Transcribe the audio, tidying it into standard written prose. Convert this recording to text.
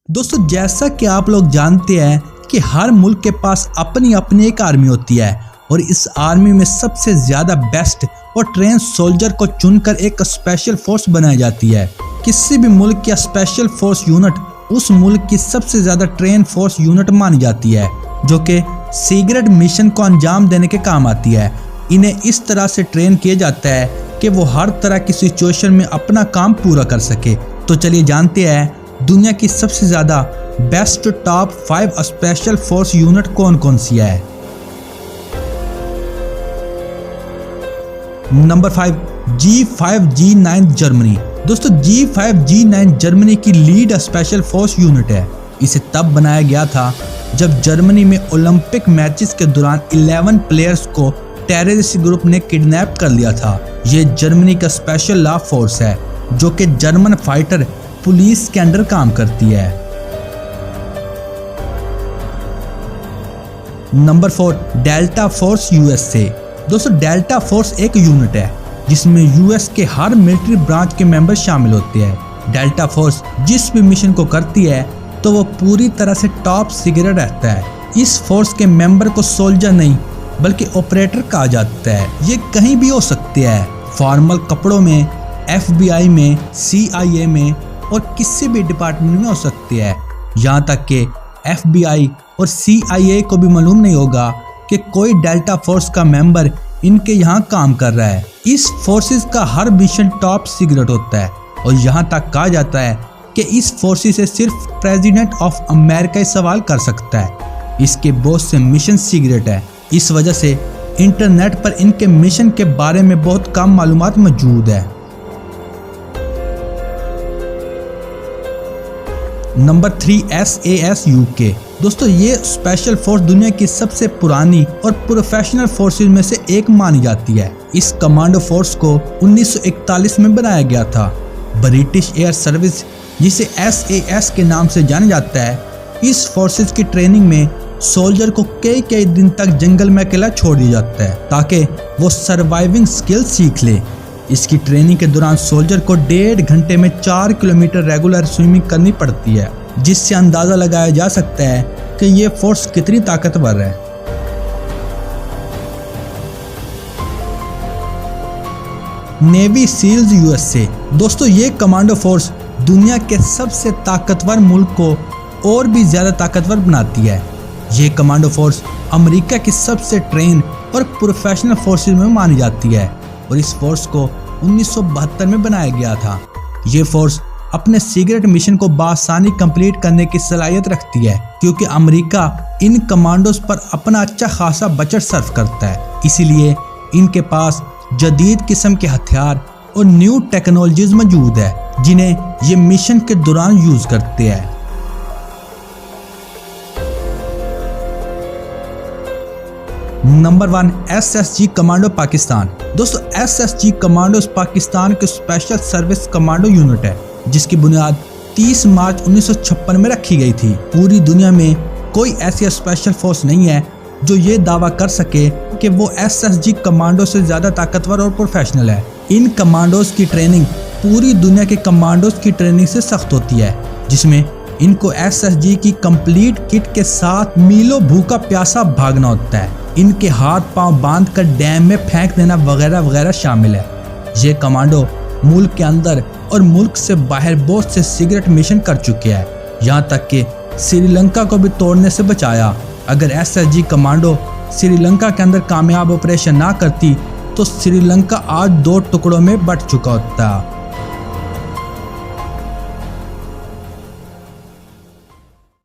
दोस्तों जैसा कि आप लोग जानते हैं कि हर मुल्क के पास अपनी अपनी एक आर्मी होती है और इस आर्मी में सबसे ज्यादा बेस्ट और ट्रेन सोल्जर को चुनकर एक स्पेशल फोर्स बनाई जाती है। किसी भी मुल्क की स्पेशल फोर्स यूनिट उस मुल्क की सबसे ज्यादा ट्रेन फोर्स यूनिट मानी जाती है, जो कि सीक्रेट मिशन को अंजाम देने के काम आती है। इन्हें इस तरह से ट्रेन किया जाता है कि वो हर तरह की सिचुएशन में अपना काम पूरा कर सके। तो चलिए जानते हैं दुनिया की सबसे ज्यादा best top 5 special force unit कौन कौन सी है। Number 5, G5G9 Germany. दोस्तों G5G9 जर्मनी की लीड स्पेशल फोर्स यूनिट है। इसे तब बनाया गया था जब जर्मनी में ओलंपिक मैचेस के दौरान 11 प्लेयर्स को टेररिस्ट ग्रुप ने किडनैप कर लिया था। ये जर्मनी का स्पेशल लॉ फोर्स है जो कि जर्मन फाइटर पुलिस के अंडर काम करती है। Number 4, delta force USA. दोस्तों डेल्टा फोर्स एक यूनिट है जिसमें यूएस के हर मिलिट्री ब्रांच के मेंबर शामिल होते हैं। डेल्टा फोर्स जिस भी मिशन को करती है तो वो पूरी तरह से टॉप सीक्रेट रहता है। इस फोर्स के मेंबर को सोल्जर नहीं बल्कि ऑपरेटर कहा जाता है। ये कहीं भी हो सकते हैं, फॉर्मल कपड़ों में, FBI में, CIA में और किसी भी डिपार्टमेंट में हो सकते हैं। यहाँ तक कि FBI और CIA को भी मालूम नहीं होगा कि कोई डेल्टा फोर्स का मेंबर इनके यहाँ काम कर रहा है। इस फोर्सेस का हर मिशन टॉप सीक्रेट होता है और यहाँ तक कहा जाता है कि इस फोर्सेस से सिर्फ प्रेसिडेंट ऑफ अमेरिका ही सवाल कर सकता है। इसके बहुत से मिशन सीक्रेट है। इस वजह से इंटरनेट पर इनके मिशन के बारे में बहुत कम मालूमात मौजूद है। Number 3, SAS UK। दोस्तों ये स्पेशल फोर्स दुनिया की सबसे पुरानी और प्रोफेशनल फोर्सेस में से एक मानी जाती है। इस कमांडो फोर्स को 1941 में बनाया गया था। ब्रिटिश एयर सर्विस जिसे SAS के नाम से जाना जाता है, इस फोर्सेस की ट्रेनिंग में सोल्जर को कई दिन तक जंगल में अकेला छोड़ दिया जाता है ताकि वो सर्वाइविंग स्किल सीख ले। इसकी ट्रेनिंग के दौरान सोल्जर को 1.5 घंटे में 4 किलोमीटर रेगुलर स्विमिंग करनी पड़ती है, जिससे अंदाजा लगाया जा सकता है कि ये फोर्स कितनी ताकतवर है। Navy SEALs USA। दोस्तों ये कमांडो फोर्स दुनिया के सबसे ताकतवर मुल्क को और भी ज्यादा ताकतवर बनाती है। ये कमांडो फोर्स अमेरिका की सबसे ट्रेन और प्रोफेशनल फोर्सेस में मानी जाती है और इस फोर्स को 1972 में बनाया गया था। ये फोर्स अपने सीक्रेट मिशन को बआसानी कंप्लीट करने की सलाहियत रखती है क्योंकि अमेरिका इन कमांडोज पर अपना अच्छा खासा बजट सर्व करता है। इसीलिए इनके पास जदीद किस्म के हथियार और न्यू टेक्नोलॉजीज मौजूद है जिन्हें ये मिशन के दौरान यूज करते हैं। Number 1, SSG commando Pakistan. दोस्तों SSG कमांडोज पाकिस्तान के स्पेशल सर्विस कमांडो यूनिट है जिसकी बुनियाद 30 मार्च 1956 में रखी गई थी। पूरी दुनिया में कोई ऐसी स्पेशल फोर्स नहीं है जो ये दावा कर सके कि वो SSG कमांडो से ज्यादा ताकतवर और प्रोफेशनल है। इन कमांडोज की ट्रेनिंग पूरी दुनिया के कमांडोज की ट्रेनिंग से सख्त होती है, जिसमें इनको SSG की कंप्लीट किट के साथ मीलों भूखा प्यासा भागना होता है। इनके हाथ पांव बांध कर डैम में फेंक देना वगैरह वगैरह शामिल है। ये कमांडो मुल्क के अंदर और मुल्क से बाहर बहुत से सीक्रेट मिशन कर चुके हैं, यहाँ तक कि श्रीलंका को भी तोड़ने से बचाया। अगर SSG कमांडो श्रीलंका के अंदर कामयाब ऑपरेशन ना करती तो श्रीलंका आज 2 टुकड़ों में बंट चुका होता।